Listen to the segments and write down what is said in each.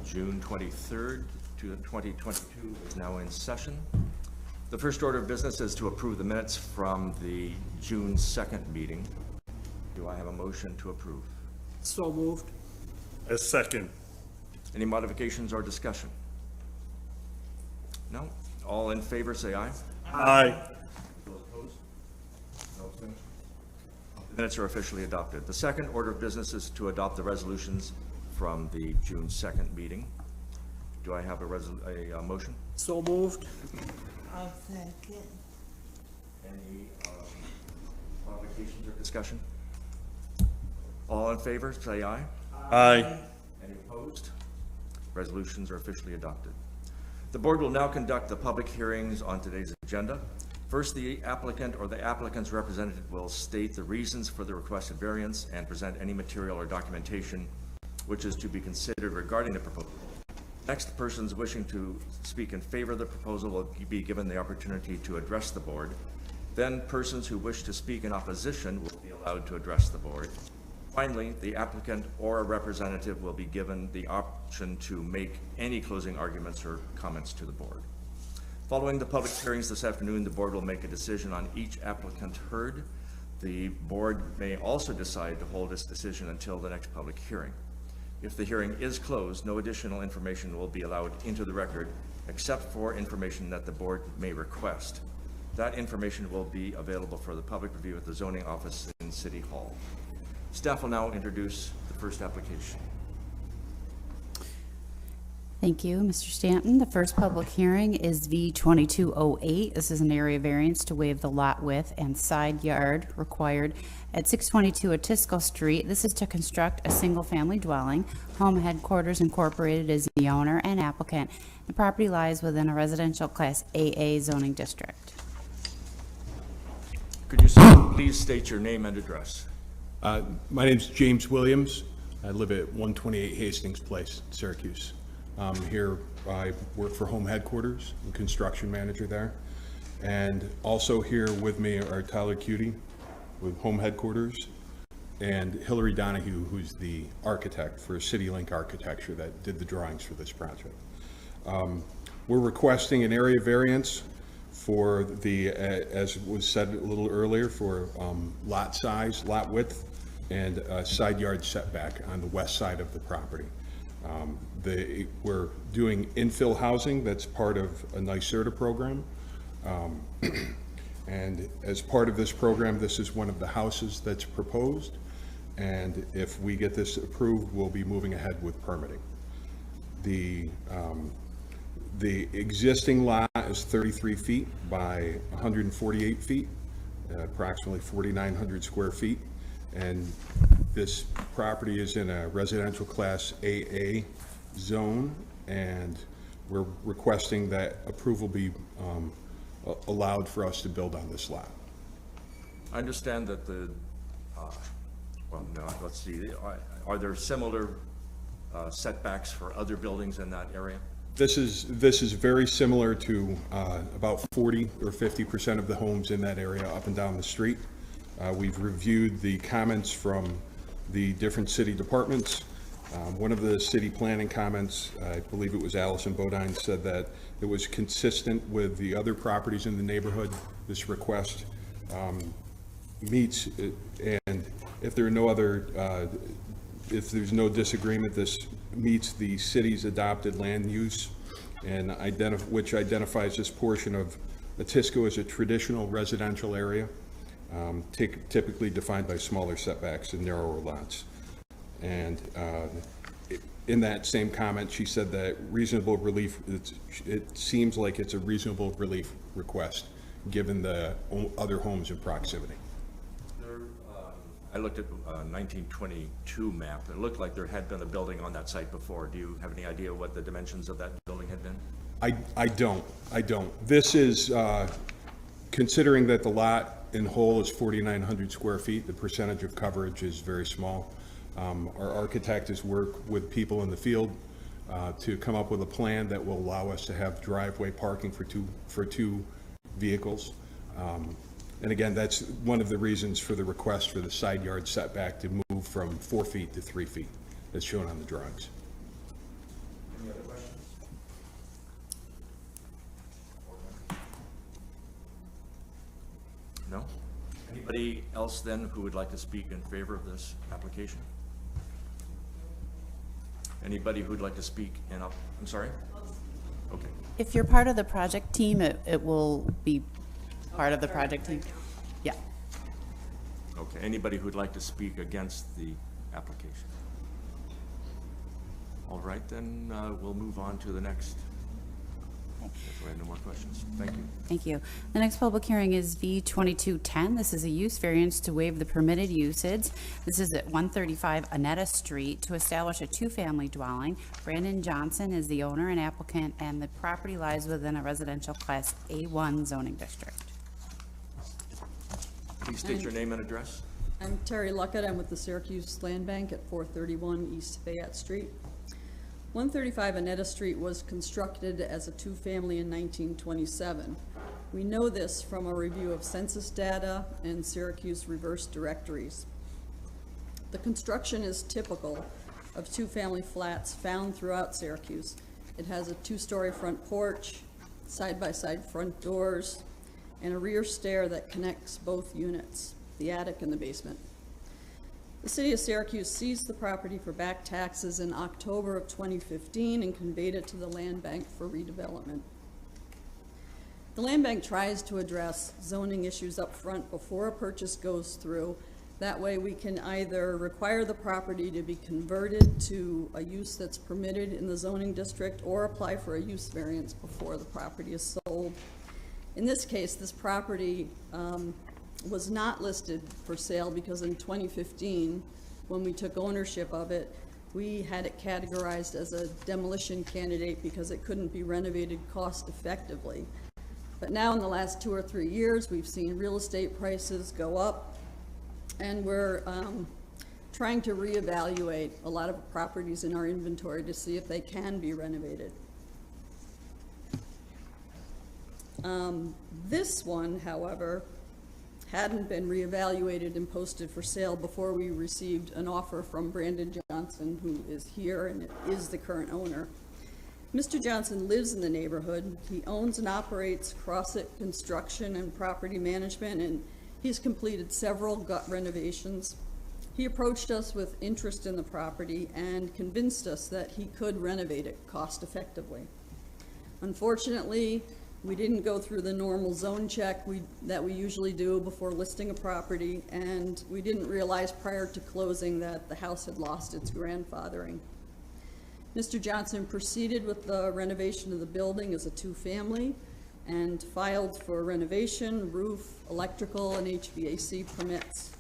June 23rd, 2022 is now in session. The first order of business is to approve the minutes from the June 2nd meeting. Do I have a motion to approve? So moved. A second. Any modifications or discussion? No? All in favor say aye. Aye. Those opposed? No abstentions? The minutes are officially adopted. The second order of business is to adopt the resolutions from the June 2nd meeting. Do I have a motion? So moved. I'll second. Any modifications or discussion? All in favor, say aye. Aye. Any opposed? Resolutions are officially adopted. The board will now conduct the public hearings on today's agenda. First, the applicant or the applicant's representative will state the reasons for the requested variance and present any material or documentation which is to be considered regarding the proposal. Next, persons wishing to speak in favor of the proposal will be given the opportunity to address the board. Then, persons who wish to speak in opposition will be allowed to address the board. Finally, the applicant or a representative will be given the option to make any closing arguments or comments to the board. Following the public hearings this afternoon, the board will make a decision on each applicant heard. The board may also decide to hold its decision until the next public hearing. If the hearing is closed, no additional information will be allowed into the record except for information that the board may request. That information will be available for the public review at the zoning office in City Hall. Staff will now introduce the first application. Thank you, Mr. Stanton. The first public hearing is V2208. This is an area variance to waive the lot width and side yard required at 622 Atisco Street. This is to construct a single-family dwelling. Home Headquarters Incorporated is the owner and applicant. The property lies within a residential Class AA zoning district. Could you please state your name and address? My name's James Williams. I live at 128 Hastings Place, Syracuse. Here I work for Home Headquarters, I'm construction manager there. And also here with me are Tyler Cutie with Home Headquarters and Hillary Donahue, who's the architect for CityLink Architecture that did the drawings for this project. We're requesting an area variance for the, as was said a little earlier, for lot size, lot width, and side yard setback on the west side of the property. We're doing infill housing that's part of a NYSERDA program. And as part of this program, this is one of the houses that's proposed. And if we get this approved, we'll be moving ahead with permitting. The existing lot is 33 feet by 148 feet, approximately 4,900 square feet. And this property is in a residential Class AA zone, and we're requesting that approval be allowed for us to build on this lot. I understand that the, well, no, let's see, are there similar setbacks for other buildings in that area? This is very similar to about 40 or 50% of the homes in that area up and down the street. We've reviewed the comments from the different city departments. One of the city planning comments, I believe it was Allison Bodine, said that it was consistent with the other properties in the neighborhood. This request meets, and if there are no other, if there's no disagreement, this meets the city's adopted land use, and which identifies this portion of Atisco as a traditional residential area, typically defined by smaller setbacks and narrower lots. And in that same comment, she said that reasonable relief, it seems like it's a reasonable relief request given the other homes in proximity. I looked at a 1922 map. It looked like there had been a building on that site before. Do you have any idea what the dimensions of that building had been? I don't. This is, considering that the lot in whole is 4,900 square feet, the percentage of coverage is very small. Our architect has worked with people in the field to come up with a plan that will allow us to have driveway parking for two vehicles. And again, that's one of the reasons for the request for the side yard setback to move from 4 feet to 3 feet, as shown on the drawings. Any other questions? No? Anybody else then who would like to speak in favor of this application? Anybody who'd like to speak in, I'm sorry? Okay. If you're part of the project team, it will be part of the project team. Yeah. Okay, anybody who'd like to speak against the application? All right, then, we'll move on to the next. If we have no more questions, thank you. Thank you. The next public hearing is V2210. This is a use variance to waive the permitted usage. This is at 135 Annetta Street to establish a two-family dwelling. Brandon Johnson is the owner and applicant, and the property lies within a residential class A1 zoning district. Please state your name and address. I'm Terry Luckett. I'm with the Syracuse Land Bank at 431 East Fayette Street. 135 Annetta Street was constructed as a two-family in 1927. We know this from a review of census data and Syracuse reverse directories. The construction is typical of two-family flats found throughout Syracuse. It has a two-story front porch, side-by-side front doors, and a rear stair that connects both units, the attic and the basement. The city of Syracuse seized the property for back taxes in October of 2015 and conveyed it to the land bank for redevelopment. The land bank tries to address zoning issues up front before a purchase goes through. That way we can either require the property to be converted to a use that's permitted in the zoning district or apply for a use variance before the property is sold. In this case, this property was not listed for sale because in 2015, when we took ownership of it, we had it categorized as a demolition candidate because it couldn't be renovated cost effectively. But now in the last 2 or 3 years, we've seen real estate prices go up, and we're trying to reevaluate a lot of properties in our inventory to see if they can be renovated. This one, however, hadn't been reevaluated and posted for sale before we received an offer from Brandon Johnson, who is here and is the current owner. Mr. Johnson lives in the neighborhood. He owns and operates Crossit Construction and Property Management, and he's completed several gut renovations. He approached us with interest in the property and convinced us that he could renovate it cost effectively. Unfortunately, we didn't go through the normal zone check that we usually do before listing a property, and we didn't realize prior to closing that the house had lost its grandfathering. Mr. Johnson proceeded with the renovation of the building as a two-family and filed for renovation, roof, electrical, and HVAC permits.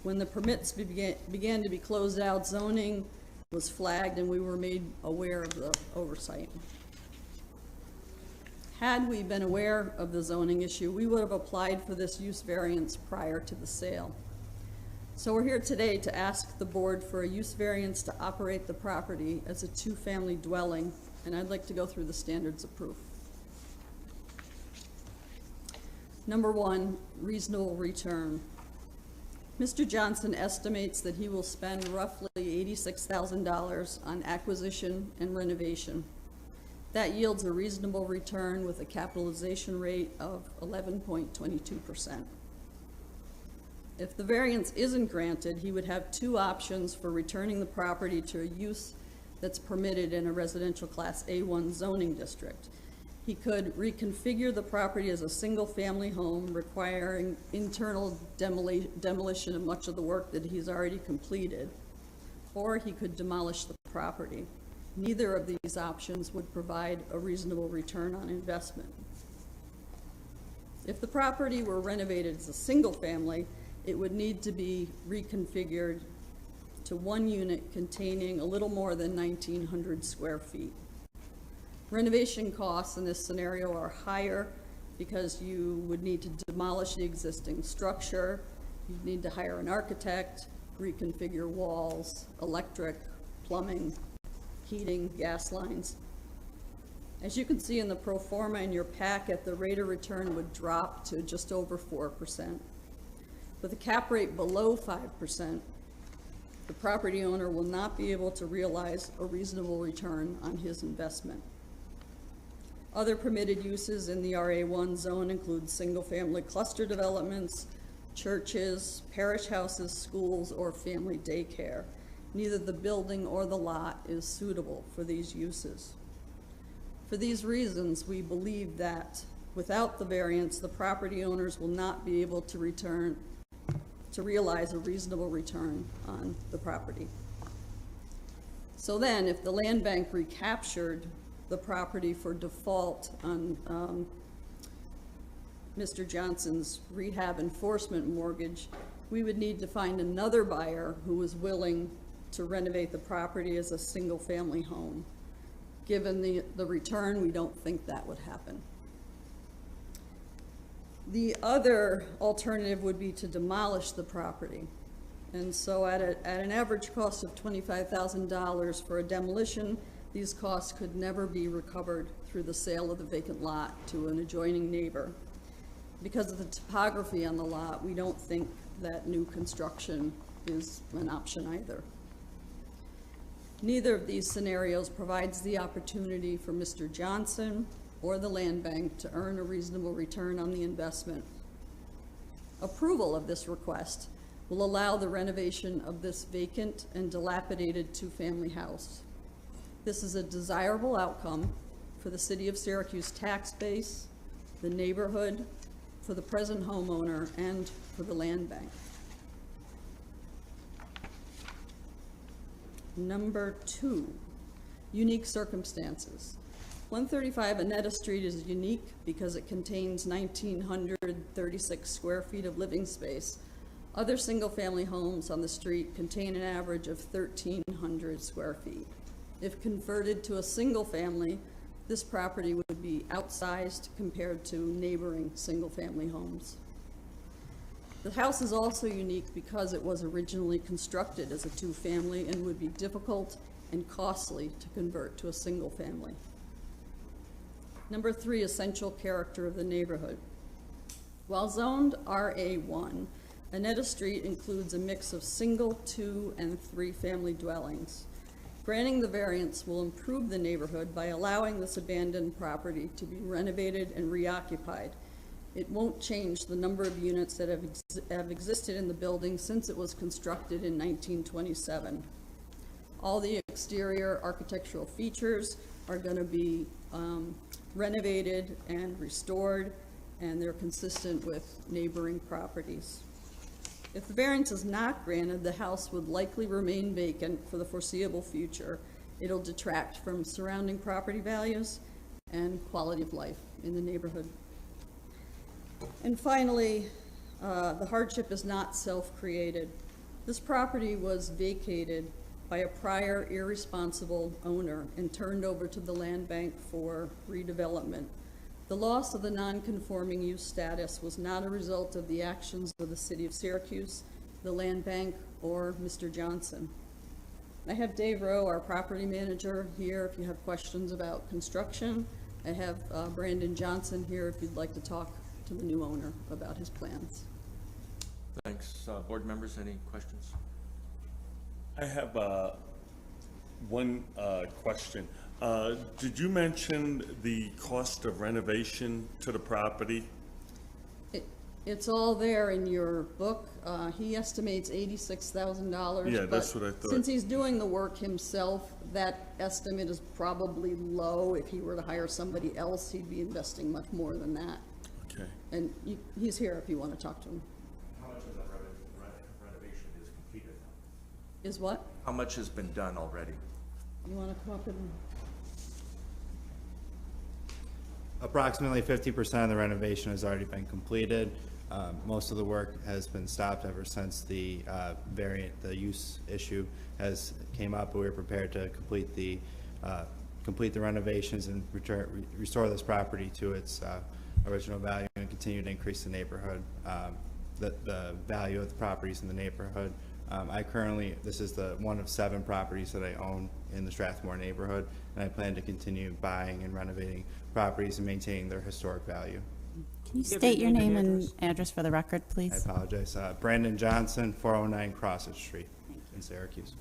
When the permits began to be closed out, zoning was flagged and we were made aware of the oversight. Had we been aware of the zoning issue, we would have applied for this use variance prior to the sale. So we're here today to ask the board for a use variance to operate the property as a two-family dwelling, and I'd like to go through the standards of proof. Number one, reasonable return. Mr. Johnson estimates that he will spend roughly $86,000 on acquisition and renovation. That yields a reasonable return with a capitalization rate of 11.22%. If the variance isn't granted, he would have two options for returning the property to a use that's permitted in a residential class A1 zoning district. He could reconfigure the property as a single-family home, requiring internal demolition of much of the work that he's already completed, or he could demolish the property. Neither of these options would provide a reasonable return on investment. If the property were renovated as a single family, it would need to be reconfigured to one unit containing a little more than 1,900 square feet. Renovation costs in this scenario are higher because you would need to demolish the existing structure, you'd need to hire an architect, reconfigure walls, electric, plumbing, heating, gas lines. As you can see in the pro forma in your packet, the rate of return would drop to just over 4%. With a cap rate below 5%, the property owner will not be able to realize a reasonable return on his investment. Other permitted uses in the RA1 zone include single-family cluster developments, churches, parish houses, schools, or family daycare. Neither the building or the lot is suitable for these uses. For these reasons, we believe that without the variance, the property owners will not be able to realize a reasonable return on the property. So then, if the land bank recaptured the property for default on Mr. Johnson's rehab enforcement mortgage, we would need to find another buyer who was willing to renovate the property as a single-family home. Given the return, we don't think that would happen. The other alternative would be to demolish the property. And so at an average cost of $25,000 for a demolition, these costs could never be recovered through the sale of the vacant lot to an adjoining neighbor. Because of the topography on the lot, we don't think that new construction is an option either. Neither of these scenarios provides the opportunity for Mr. Johnson or the land bank to earn a reasonable return on the investment. Approval of this request will allow the renovation of this vacant and dilapidated two-family house. This is a desirable outcome for the city of Syracuse tax base, the neighborhood, for the present homeowner, and for the land bank. Number 2, unique circumstances. 135 Annetta Street is unique because it contains 1,936 square feet of living space. Other single-family homes on the street contain an average of 1,300 square feet. If converted to a single family, this property would be outsized compared to neighboring single-family homes. The house is also unique because it was originally constructed as a two-family and would be difficult and costly to convert to a single family. Number 3, essential character of the neighborhood. While zoned RA1, Annetta Street includes a mix of single, 2, and 3-family dwellings. Granting the variance will improve the neighborhood by allowing this abandoned property to be renovated and reoccupied. It won't change the number of units that have existed in the building since it was constructed in 1927. All the exterior architectural features are going to be renovated and restored, and they're consistent with neighboring properties. If the variance is not granted, the house would likely remain vacant for the foreseeable future. It'll detract from surrounding property values and quality of life in the neighborhood. And finally, the hardship is not self-created. This property was vacated by a prior irresponsible owner and turned over to the land bank for redevelopment. The loss of the non-conforming use status was not a result of the actions of the city of Syracuse, the land bank, or Mr. Johnson. I have Dave Rowe, our property manager, here if you have questions about construction. I have Brandon Johnson here if you'd like to talk to the new owner about his plans. Thanks. Board members, any questions? I have one question. Did you mention the cost of renovation to the property? It's all there in your book. He estimates $86,000. Yeah, that's what I thought. Since he's doing the work himself, that estimate is probably low. If he were to hire somebody else, he'd be investing much more than that. Okay. And he's here if you want to talk to him. How much of that renovation is completed now? Is what? How much has been done already? You want to come up and... Approximately 50% of the renovation has already been completed. Most of the work has been stopped ever since the use issue has came up. But we're prepared to complete the renovations and restore this property to its original value and continue to increase the neighborhood, the value of the properties in the neighborhood. This is the one of 7 properties that I own in the Strathmore neighborhood, and I plan to continue buying and renovating properties and maintaining their historic value. Can you state your name and address for the record, I please? apologize. Brandon Johnson, 409 Crossett Street in in Syracuse.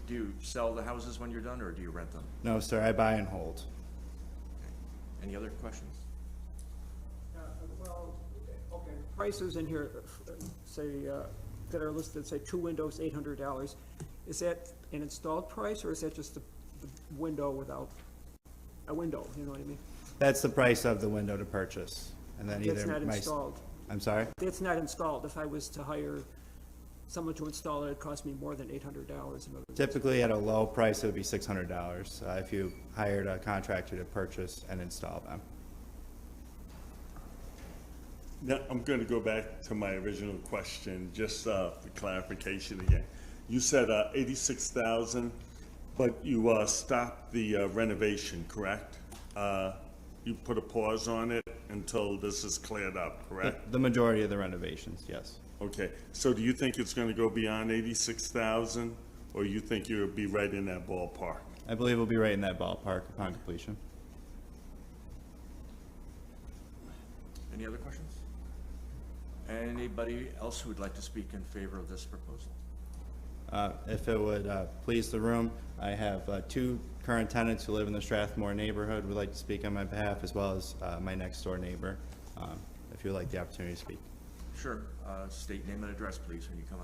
Do you sell the houses when you're done, or do you rent them? No, sir, I buy and hold. Any other questions? Well, okay, prices in here, say, that are listed, say, 2 windows, $800. Is that an installed price, or is that just the window without a window, you know what I mean? That's the price of the window to purchase, and then either That's not my. installed. I'm sorry? That's not installed. If I was to hire someone to install it, it'd cost me more than $800. In other words. Typically, at a low price, it would be $600 if you hired a contractor to purchase and install them. Now, I'm going to go back to my original question, just for clarification again. You said 86,000, but you stopped the renovation, correct? You put a pause on it until this is cleared up, correct? The majority of the renovations, yes. Okay, so do you think it's going to go beyond 86,000, or you think you'll be right in that ballpark? I believe we'll be right in that ballpark upon completion. Any other questions? Anybody else who would like to speak in favor of this proposal? If it would please the room, I have 2 current tenants who live in the Strathmore neighborhood would like to speak on my behalf, as well as my next door neighbor, if you would like the opportunity to speak. Sure. State name and address, please, when you come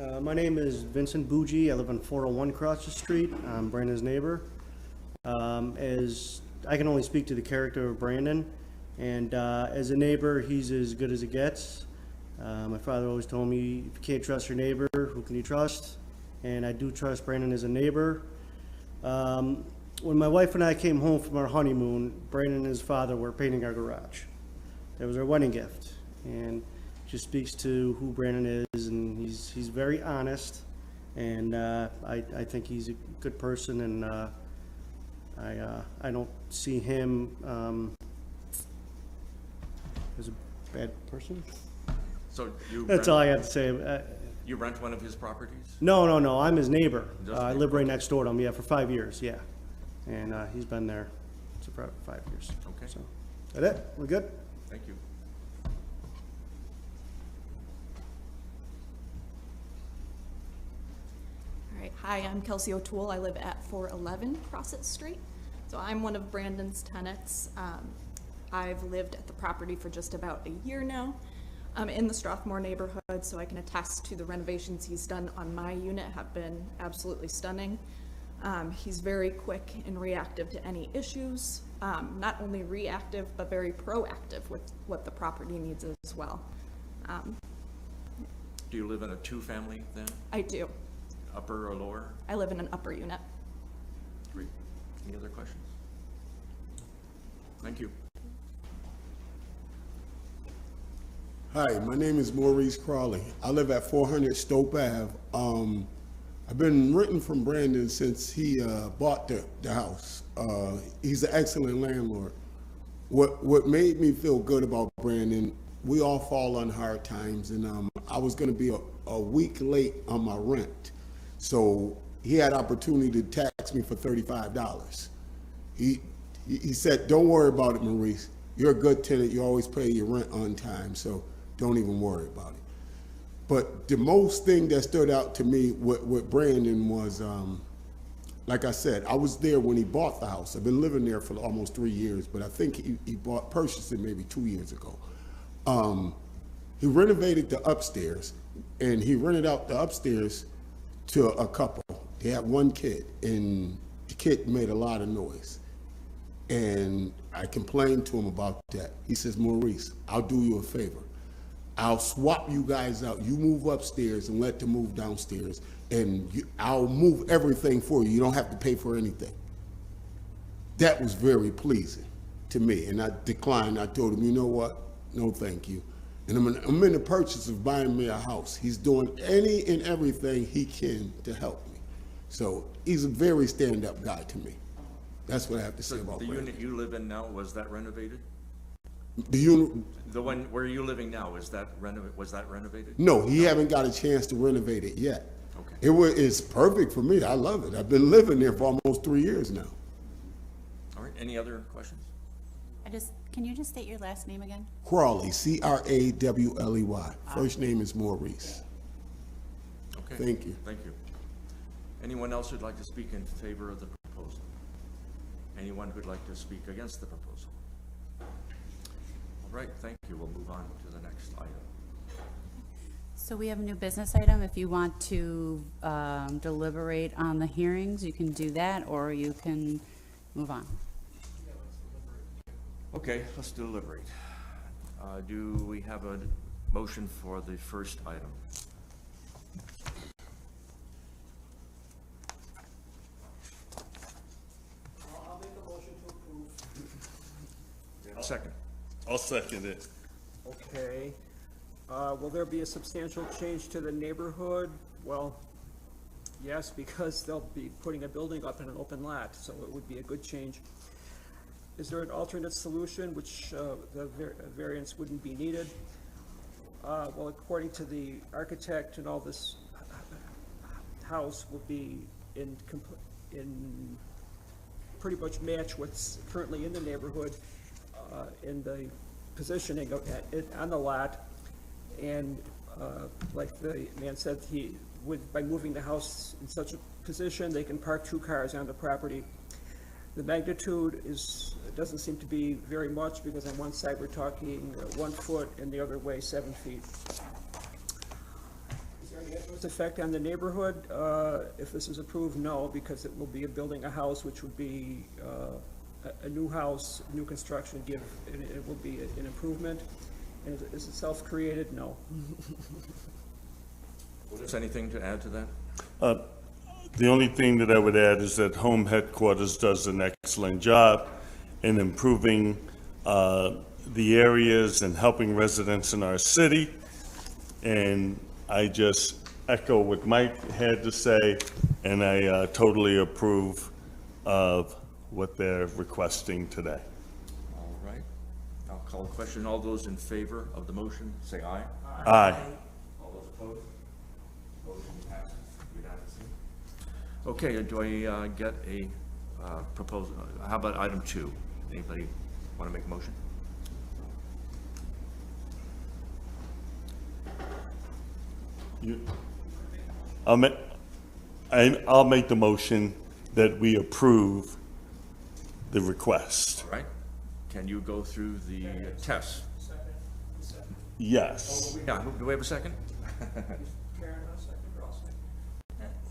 up. My name is Vincent Bougie. I live on 401 Crosser Street. I'm Brandon's neighbor. As I can only speak to the character of Brandon, and as a neighbor, he's as good as it gets. My father always told me, if you can't trust your neighbor, who can you trust? And I do trust Brandon as a neighbor. When my wife and I came home from our honeymoon, Brandon and his father were painting our garage. That was our wedding gift, and just speaks to who Brandon is, and he's very honest, and I think he's a good person, and I don't see him as a bad person. So you That's all I have to say. You rent one of his properties? No, I'm his neighbor. Just I neighbor. live right next door to him, for 5 years, yeah. And he's been there for 5 years. Okay. So, that it? We're good? Thank you. All right, hi, I'm Kelsey O'Toole. I live at 411 Crosset Street. So I'm one of Brandon's tenants. I've lived at the property for just about a year now. I'm in the Strathmore neighborhood, so I can attest to the renovations he's done on my unit have been absolutely stunning. He's very quick and reactive to any issues. Not only reactive, but very proactive with what the property needs as well. Do you live in a 2-family then? I do. Upper or lower? I live in an upper unit. Great. Any other questions? Thank you. Hi, my name is Maurice Crawley. I live at 400 Stope Ave. I've been renting from Brandon since he bought the house. He's an excellent landlord. What made me feel good about Brandon, we all fall on hard times, and I was going to be a week late on my rent. So he had opportunity to tax me for $35. He said, don't worry about it, Maurice. You're a good tenant. You always pay your rent on time, so don't even worry about it. But the most thing that stood out to me with Brandon was, like I said, I was there when he bought the house. I've been living there for almost 3 years, but I think he purchased it maybe 2 years ago. He renovated the upstairs, and he rented out the upstairs to a couple. They had 1 kid, and the kid made a lot of noise. And I complained to him about that. He says, Maurice, I'll do you a favor. I'll swap you guys out. You move upstairs and let them move downstairs, and I'll move everything for you. You don't have to pay for anything. That was very pleasing to me, and I declined. I told him, you know what? No, thank you. And I'm in the purchase of buying me a house. He's doing any and everything he can to help me. So he's a very stand-up guy to me. That's what I have to say So about the Brandon. unit you live in now, was that renovated? The unit, The one where you living now, was that renovated? no, he haven't got a chance to renovate it yet. Okay. It's perfect for me. I love it. I've been living there for almost 3 years now. All right, any other questions? I just Can you just state your last name again? Crawley, Crawley. First name is Maurice. Okay. Thank you. Thank you. Anyone else who'd like to speak in favor of the proposal? Anyone who'd like to speak against the proposal? All right, thank you. We'll move on to the next item. So we have a new business item. If you want to deliberate on the hearings, you can do that, or you can move on. Okay, let's deliberate. Do we have a motion for the first item? I'll make a motion to approve. Second. I'll second it. Okay. Will there be a substantial change to the neighborhood? Well, yes, because they'll be putting a building up in an open lot, so it would be a good change. Is there an alternate solution which the variance wouldn't be needed? Well, according to the architect and all, this house will be in pretty much match what's currently in the neighborhood, in the positioning of it on the lot. And like the man said, he would, by moving the house in such a position, they can park 2 cars on the property. The magnitude doesn't seem to be very much, because on one side we're talking 1 foot and the other way 7 feet. Is there any adverse effect on the neighborhood? If this is approved, no, because it will be building a house which would be a new house, new construction, it will be an improvement. And is it self-created? No. Is anything to add to that? The only thing that I would add is that Home Headquarters does an excellent job in improving the areas and helping residents in our city. And I just echo what Mike had to say, and I totally approve of what they're requesting today. All right. I'll call the question. All those in favor of the motion, say aye. Aye. All those opposed? Motion passes unanimously. Okay, do I get a proposal? How about item 2? Anybody want to make a motion? I'll make the motion that we approve the request. All right. Can you go through the tests? Yes. Yeah, do we have a second?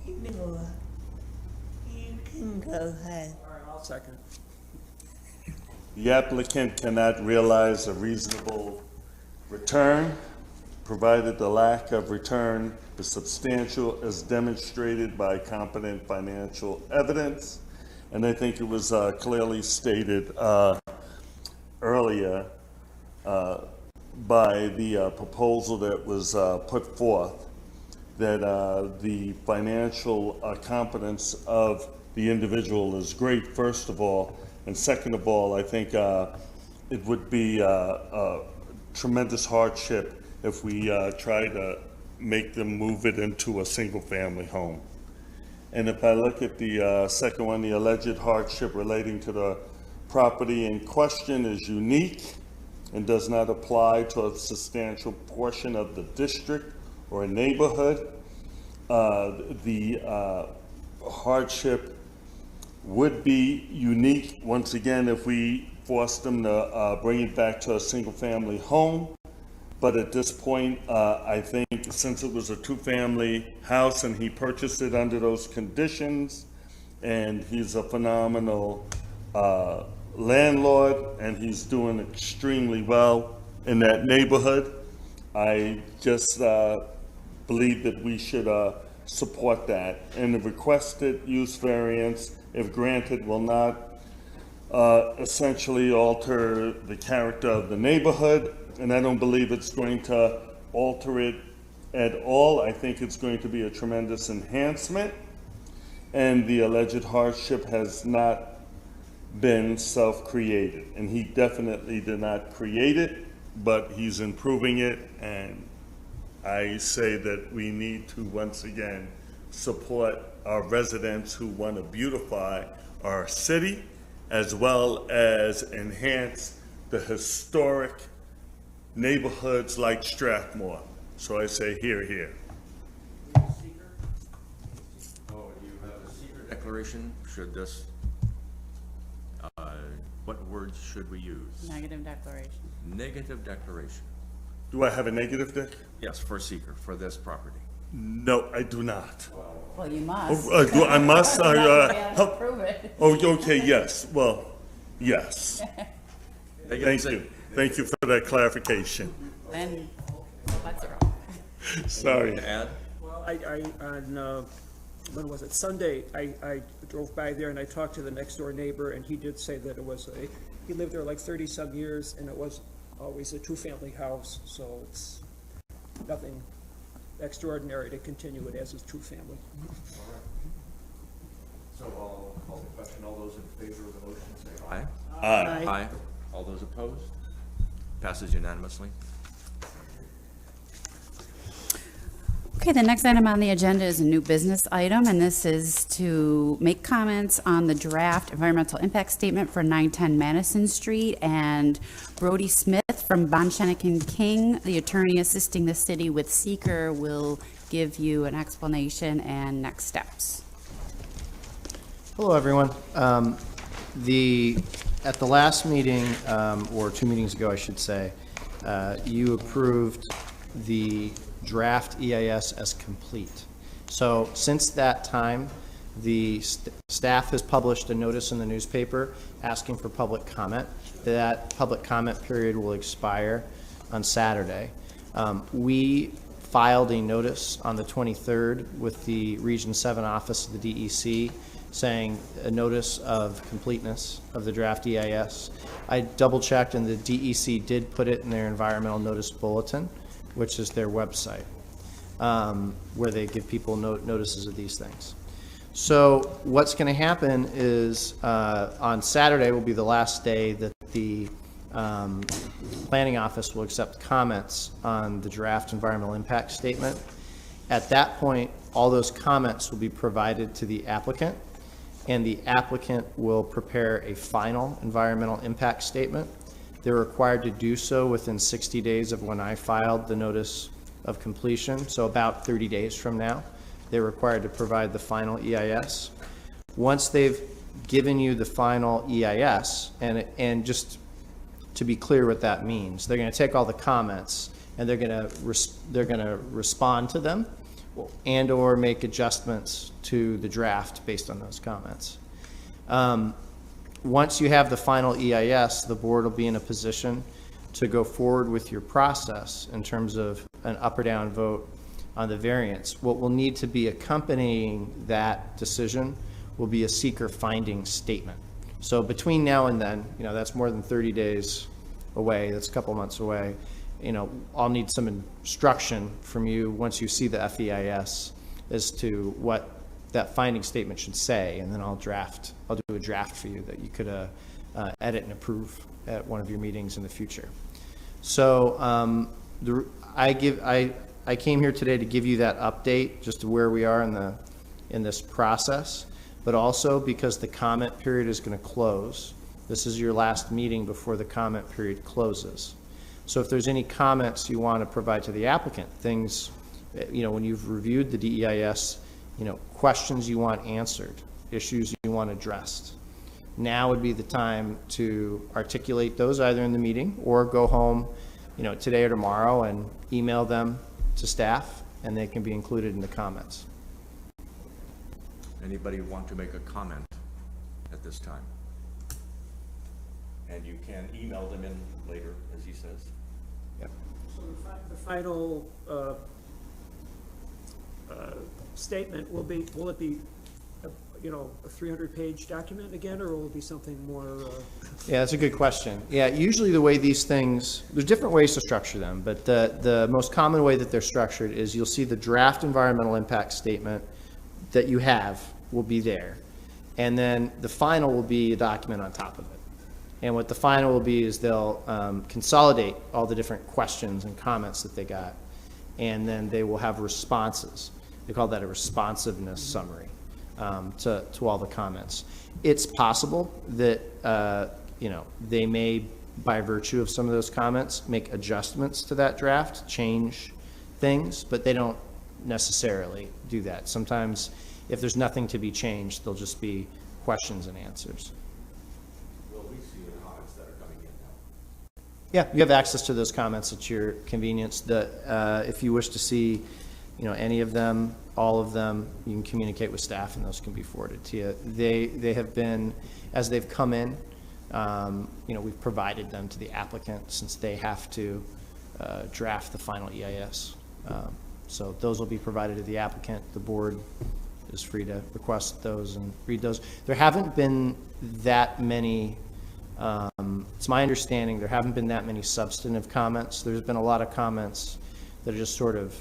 You can go ahead. All right, I'll second. The applicant cannot realize a reasonable return, provided the lack of return is substantial as demonstrated by competent financial evidence. And I think it was clearly stated earlier by the proposal that was put forth that the financial competence of the individual is great, first of all. And second of all, I think it would be a tremendous hardship if we try to make them move it into a single-family home. And if I look at the second one, the alleged hardship relating to the property in question is unique and does not apply to a substantial portion of the district or neighborhood. The hardship would be unique, once again, if we forced them to bring it back to a single-family home. But at this point, I think since it was a 2-family house and he purchased it under those conditions, and he's a phenomenal landlord, and he's doing extremely well in that neighborhood, I just believe that we should support that. And the requested use variance, if granted, will not essentially alter the character of the neighborhood, and I don't believe it's going to alter it at all. I think it's going to be a tremendous enhancement, and the alleged hardship has not been self-created, and he definitely did not create it, but he's improving it, and I say that we need to once again support our residents who want to beautify our city, as well as enhance the historic neighborhoods like Strathmore. So I say here, here. Oh, you have a secret declaration. Should this, what words should we use? Negative declaration. Negative declaration. Do I have a negative there? Yes, for seeker, for this property. No, I do not. Well, you must. I must, Can't prove it. oh, okay, yes, well, yes. Thank say- you. Thank you for that clarification. Then, let's roll. Sorry. To add? Well, on, when was it, Sunday, I drove by there and I talked to the next door neighbor, and he did say that it was he lived there like 30-some years, and it was always a two-family house, so it's nothing extraordinary to continue it as a two-family. So I'll call the question. All those in favor of the motion say aye. Aye. Aye. All those opposed? Passes unanimously. Okay, the next item on the agenda is a new business item, and this is to make comments on the draft environmental impact statement for 910 Madison Street. And Brody Smith from Bonchenick & King, the attorney assisting the city with seeker, will give you an explanation and next steps. Hello, everyone. At the last meeting, or 2 meetings ago, I should say, you approved the draft EIS as complete. So since that time, the staff has published a notice in the newspaper asking for public comment. That public comment period will expire on Saturday. We filed a notice on the 23rd with the Region 7 office of the DEC saying a notice of completeness of the draft EIS. I double checked, and the DEC did put it in their environmental notice bulletin, which is their website, where they give people notices of these things. So what's going to happen is on Saturday will be the last day that the planning office will accept comments on the draft environmental impact statement. At that point, all those comments will be provided to the applicant, and the applicant will prepare a final environmental impact statement. They're required to do so within 60 days of when I filed the notice of completion, so about 30 days from now. They're required to provide the final EIS. Once they've given you the final EIS, and just to be clear what that means, they're going to take all the comments and they're going to respond to them and or make adjustments to the draft based on those comments. Once you have the final EIS, the board will be in a position to go forward with your process in terms of an up or down vote on the variance. What will need to be accompanying that decision will be a seeker finding statement. So between now and then, that's more than 30 days away, that's a couple months away, I'll need some instruction from you once you see the FEIS as to what that finding statement should say, and then I'll do a draft for you that you could edit and approve at one of your meetings in the future. So I came here today to give you that update, just to where we are in this process, but also because the comment period is going to close. This is your last meeting before the comment period closes. So if there's any comments you want to provide to the applicant, things, when you've reviewed the DEIS, questions you want answered, issues you want addressed, now would be the time to articulate those either in the meeting or go home, today or tomorrow and email them to staff, and they can be included in the comments. Anybody want to make a comment at this time? And you can email them in later, as he says. Yep. So the final statement will it be a 300-page document again, or will it be something more? Yeah, that's a good question. Yeah, usually the way these things, there's different ways to structure them, but the most common way that they're structured is you'll see the draft environmental impact statement that you have will be there. And then the final will be a document on top of it. And what the final will be is they'll consolidate all the different questions and comments that they got, and then they will have responses. They call that a responsiveness summary to all the comments. It's possible that they may by virtue of some of those comments, make adjustments to that draft, change things, but they don't necessarily do that. Sometimes, if there's nothing to be changed, there'll just be questions and answers. Will we see the comments that are coming in now? Yeah, you have access to those comments at your convenience. If you wish to see, any of them, all of them, you can communicate with staff and those can be forwarded to you. They have been, as they've come in, we've provided them to the applicant since they have to draft the final EIS. So those will be provided to the applicant. The board is free to request those and read those. There haven't been that many, it's my understanding, there haven't been that many substantive comments. There's been a lot of comments that are just sort of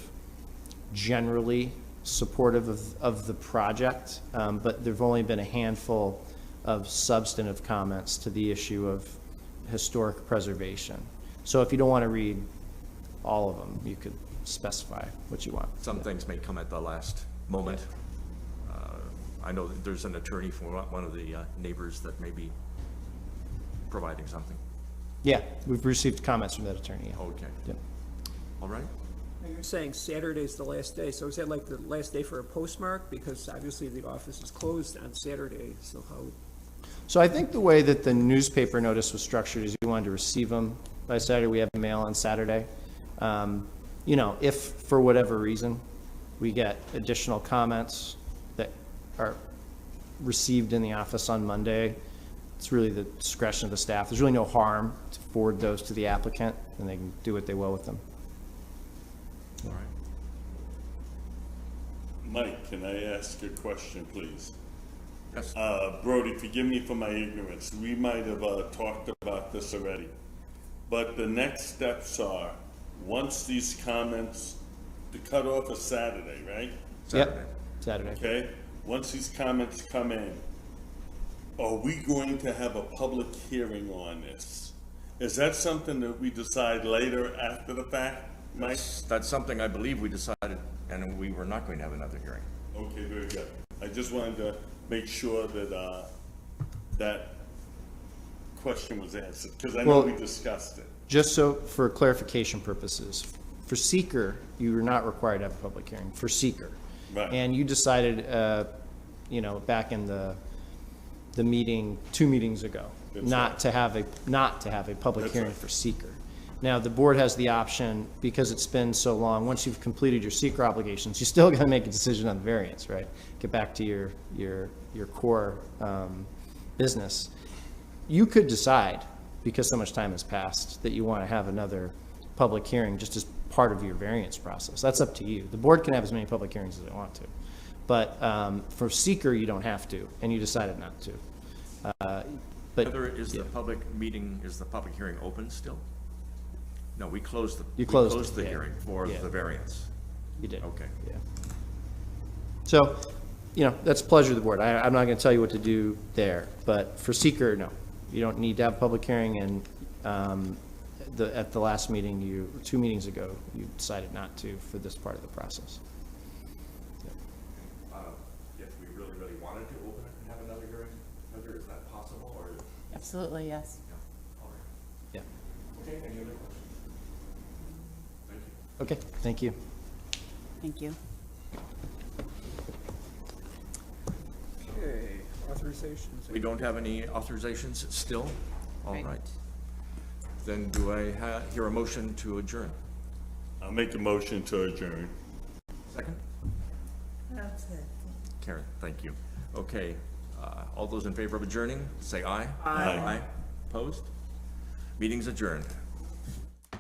generally supportive of the project, but there've only been a handful of substantive comments to the issue of historic preservation. So if you don't want to read all of them, you could specify what you want. Some things may come at the last moment. I know that there's an attorney for one of the neighbors that may be providing something. Yeah, we've received comments from that attorney. Yeah. Okay. Yep. All right. You're saying Saturday's the last day, so is that like the last day for a postmark? Because obviously the office is closed on Saturday, so how? So I think the way that the newspaper notice was structured is you wanted to receive them by Saturday. We have mail on Saturday. If for whatever reason we get additional comments that are received in the office on Monday, it's really the discretion of the staff. There's really no harm to forward those to the applicant, and they can do what they will with them. All right. Mike, can I ask a question, please? Yes. Brody, forgive me for my ignorance. We might have talked about this already. But the next steps are, once these comments, the cutoff is Saturday, right? Saturday. Yep, Saturday. Okay? Once these comments come in, are we going to have a public hearing on this? Is that something that we decide later after the fact, Mike? That's something I believe we decided, and we were not going to have another hearing. Okay, very good. I just wanted to make sure that that question was answered, because I know Well, we discussed it. Just so for clarification purposes, for seeker, you are not required to have a public hearing for seeker. Right. And you decided, back in the meeting, 2 meetings ago, That's not right. to have a public That's hearing right. for seeker. Now, the board has the option, because it's been so long, once you've completed your seeker obligations, you still got to make a decision on the variance, right? Get back to your core business. You could decide, because so much time has passed, that you want to have another public hearing just as part of your variance process. That's up to you. The board can have as many public hearings as they want to. But for seeker, you don't have to, and you decided not to. But Heather, is yeah. the public meeting, is the public hearing open still? No, we closed the. You closed We closed it, the yeah. hearing for Yeah. the variance. You did. Okay. Yeah. So, that's the pleasure of the board. I'm not going to tell you what to do there, but for seeker, no. You don't need to have a public hearing, and at the last meeting, 2 meetings ago, you decided not to for this part of the process. If we really, really wanted to open it and have another hearing, Heather, is that possible, or? Absolutely, yes. All right. Yeah. Okay, any other questions? Thank you. Okay, thank you. Thank you. Okay, authorizations. We don't have any authorizations still? All right. Then do I hear a motion to adjourn? I'll make a motion to adjourn. Second? That's it. Karen, thank you. Okay, all those in favor of adjourning, say aye. Aye. Aye. Opposed? Meeting's adjourned.